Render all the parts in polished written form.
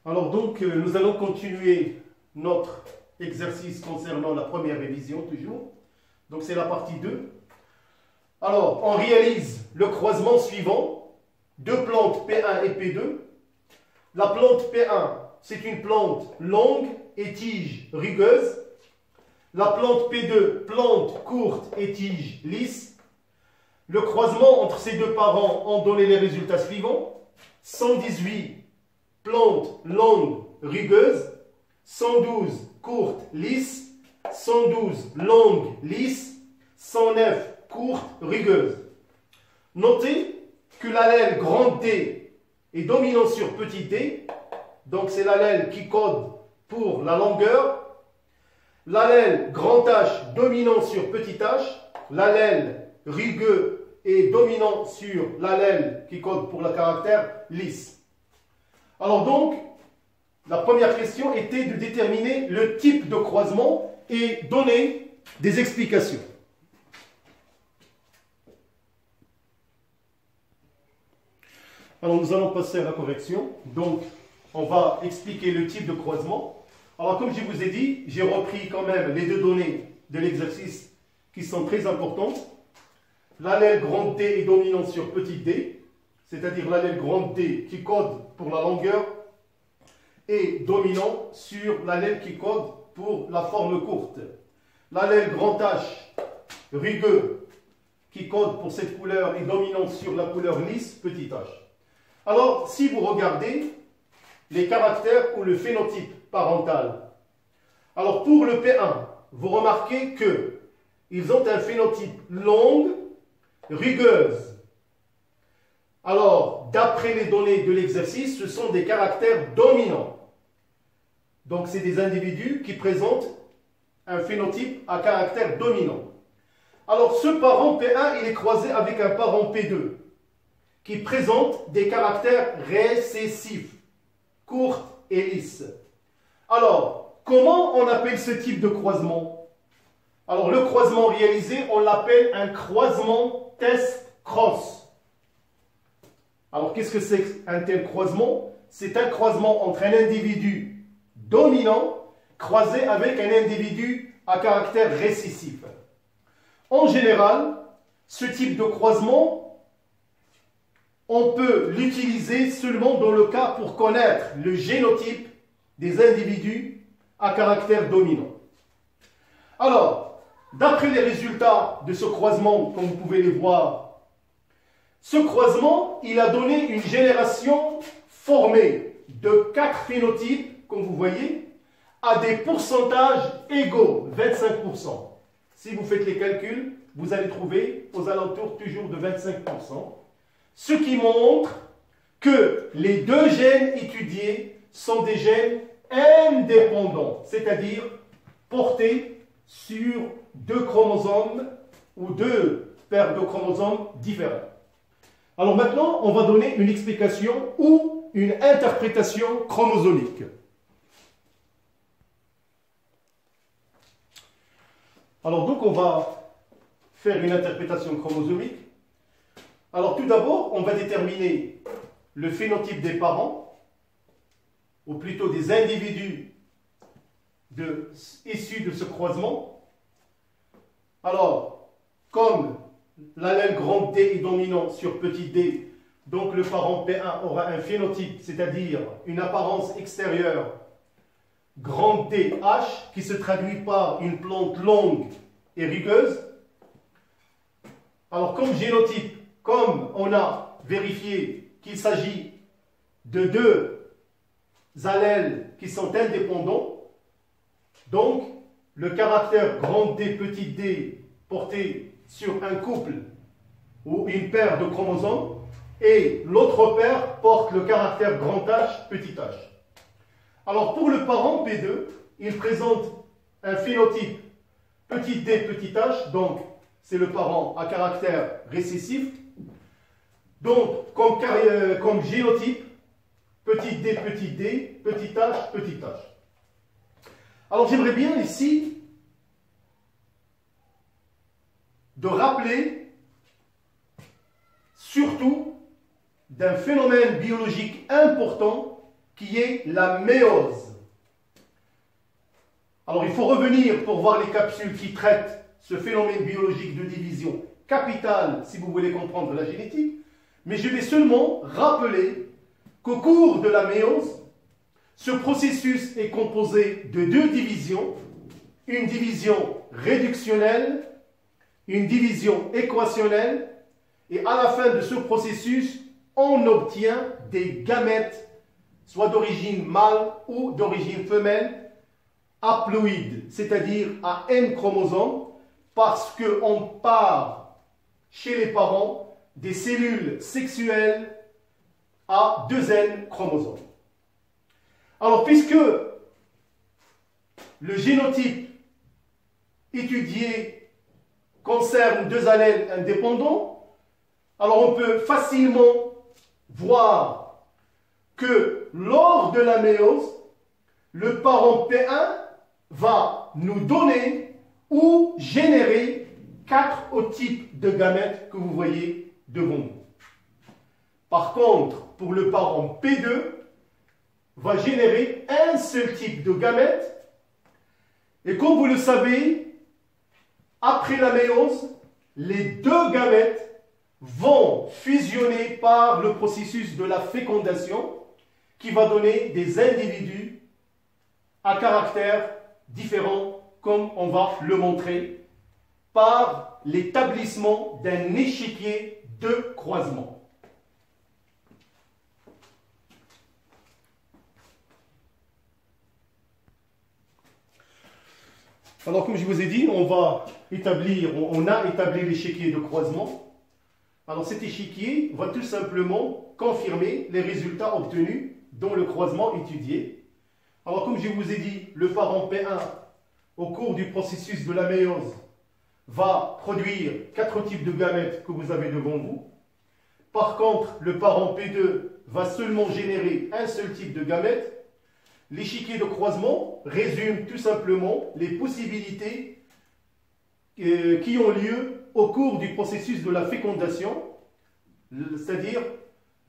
Alors donc, nous allons continuer notre exercice concernant la première révision toujours. Donc c'est la partie 2. Alors, on réalise le croisement suivant. Deux plantes P1 et P2. La plante P1, c'est une plante longue et tige rugueuse. La plante P2, plante courte et tige lisse. Le croisement entre ces deux parents ont donné les résultats suivants. 118 plantes longues rugueuses, 112 courtes lisses, 112 longues lisses, 109 courtes rugueuses. Notez que l'allèle grand D est dominant sur petit d, donc c'est l'allèle qui code pour la longueur. L'allèle grand H dominant sur petit h, l'allèle rugueux est dominant sur l'allèle qui code pour le caractère lisse. Alors donc, la première question était de déterminer le type de croisement et donner des explications. Alors nous allons passer à la correction. Donc, on va expliquer le type de croisement. Alors comme je vous ai dit, j'ai repris quand même les deux données de l'exercice qui sont très importantes. L'allèle grand D est dominant sur petit d, c'est-à-dire l'allèle grand D qui code pour la longueur est dominant sur l'allèle qui code pour la forme courte. L'allèle grand H rugueux qui code pour cette couleur est dominant sur la couleur lisse petit h. Alors, si vous regardez les caractères ou le phénotype parental, alors pour le P1, vous remarquez qu'ils ont un phénotype longue, rugueuse. Alors, d'après les données de l'exercice, ce sont des caractères dominants. Donc, c'est des individus qui présentent un phénotype à caractère dominant. Alors, ce parent P1, il est croisé avec un parent P2 qui présente des caractères récessifs, courtes et lisses. Alors, comment on appelle ce type de croisement? Alors, le croisement réalisé, on l'appelle un croisement test-cross. Alors, qu'est-ce que c'est un tel croisement? C'est un croisement entre un individu dominant croisé avec un individu à caractère récessif. En général, ce type de croisement, on peut l'utiliser seulement dans le cas pour connaître le génotype des individus à caractère dominant. Alors, d'après les résultats de ce croisement, comme vous pouvez les voir, ce croisement, il a donné une génération formée de 4 phénotypes, comme vous voyez, à des pourcentages égaux, 25%. Si vous faites les calculs, vous allez trouver aux alentours toujours de 25%. Ce qui montre que les deux gènes étudiés sont des gènes indépendants, c'est-à-dire portés sur deux chromosomes ou deux paires de chromosomes différents. Alors maintenant, on va donner une explication ou une interprétation chromosomique. Alors donc, on va faire une interprétation chromosomique. Alors tout d'abord, on va déterminer le phénotype des parents, ou plutôt des individus issus de ce croisement. Alors, comme l'allèle grand D est dominant sur petit d, donc le parent P1 aura un phénotype, c'est-à-dire une apparence extérieure grand DH qui se traduit par une plante longue et rugueuse. Alors comme génotype, comme on a vérifié qu'il s'agit de deux allèles qui sont indépendants, donc le caractère grand D, petit d porté sur un couple ou une paire de chromosomes et l'autre paire porte le caractère grand H, petit h. Alors pour le parent P2, il présente un phénotype petit d, petit h, donc c'est le parent à caractère récessif. Donc, comme génotype, petit d, petit h, petit h. Alors, j'aimerais bien ici de rappeler surtout d'un phénomène biologique important qui est la méiose. Alors il faut revenir pour voir les capsules qui traitent ce phénomène biologique de division capitale si vous voulez comprendre la génétique, mais je vais seulement rappeler qu'au cours de la méiose, ce processus est composé de deux divisions, une division réductionnelle, une division équationnelle, et à la fin de ce processus, on obtient des gamètes, soit d'origine mâle ou d'origine femelle, haploïdes, c'est-à-dire à N chromosomes, parce qu'on part chez les parents des cellules sexuelles à 2N chromosomes. Alors, puisque le génotype étudié concerne deux allèles indépendants, alors on peut facilement voir que lors de la méiose, le parent P1 va nous donner ou générer 4 types de gamètes que vous voyez devant vous. Par contre, pour le parent P2, va générer un seul type de gamètes. Et comme vous le savez, après la méiose, les deux gamètes vont fusionner par le processus de la fécondation qui va donner des individus à caractère différent, comme on va le montrer, par l'établissement d'un échiquier de croisement. Alors, comme je vous ai dit, on a établi l'échiquier de croisement. Alors, cet échiquier va tout simplement confirmer les résultats obtenus dans le croisement étudié. Alors, comme je vous ai dit, le parent P1, au cours du processus de la méiose, va produire 4 types de gamètes que vous avez devant vous. Par contre, le parent P2 va seulement générer un seul type de gamètes. L'échiquier de croisement résume tout simplement les possibilités qui ont lieu au cours du processus de la fécondation, c'est-à-dire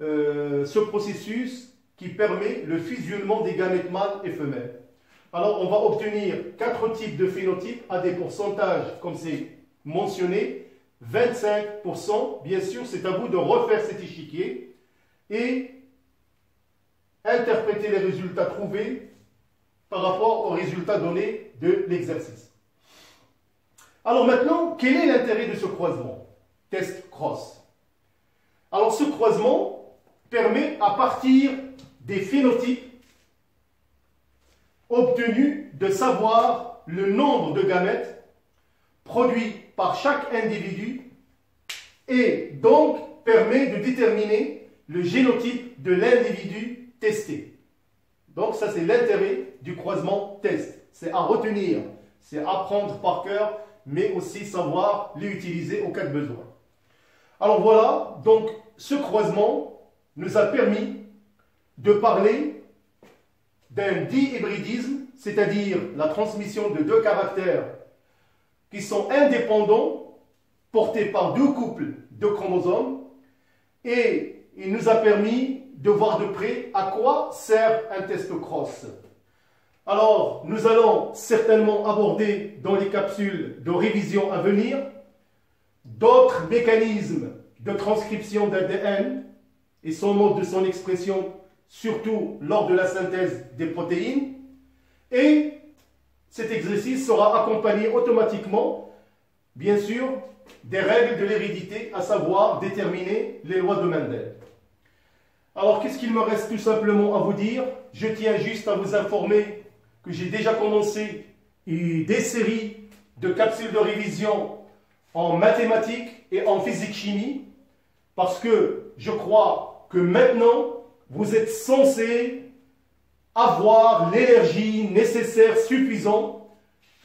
ce processus qui permet le fusionnement des gamètes mâles et femelles. Alors on va obtenir 4 types de phénotypes à des pourcentages comme c'est mentionné, 25%, bien sûr c'est à vous de refaire cet échiquier et interpréter les résultats trouvés par rapport aux résultats donnés de l'exercice. Alors maintenant, quel est l'intérêt de ce croisement? Test cross. Alors ce croisement permet à partir des phénotypes obtenus de savoir le nombre de gamètes produits par chaque individu et donc permet de déterminer le génotype de l'individu testé. Donc ça c'est l'intérêt du croisement test. C'est à retenir, c'est apprendre par cœur, mais aussi savoir l'utiliser au cas de besoin. Alors voilà, donc ce croisement nous a permis de parler d'un dihybridisme, c'est-à-dire la transmission de deux caractères qui sont indépendants, portés par deux couples de chromosomes, et il nous a permis de voir de près à quoi sert un test cross. Alors, nous allons certainement aborder dans les capsules de révision à venir d'autres mécanismes de transcription d'ADN et son mode de son expression, surtout lors de la synthèse des protéines. Et cet exercice sera accompagné automatiquement, bien sûr, des règles de l'hérédité, à savoir déterminer les lois de Mendel. Alors, qu'est-ce qu'il me reste tout simplement à vous dire? Je tiens juste à vous informer que j'ai déjà commencé des séries de capsules de révision en mathématiques et en physique-chimie, parce que je crois que maintenant, vous êtes censés avoir l'énergie nécessaire, suffisante,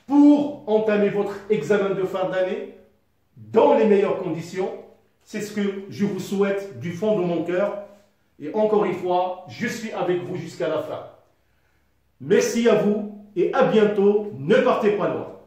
pour entamer votre examen de fin d'année dans les meilleures conditions. C'est ce que je vous souhaite du fond de mon cœur. Et encore une fois, je suis avec vous jusqu'à la fin. Merci à vous et à bientôt. Ne partez pas loin.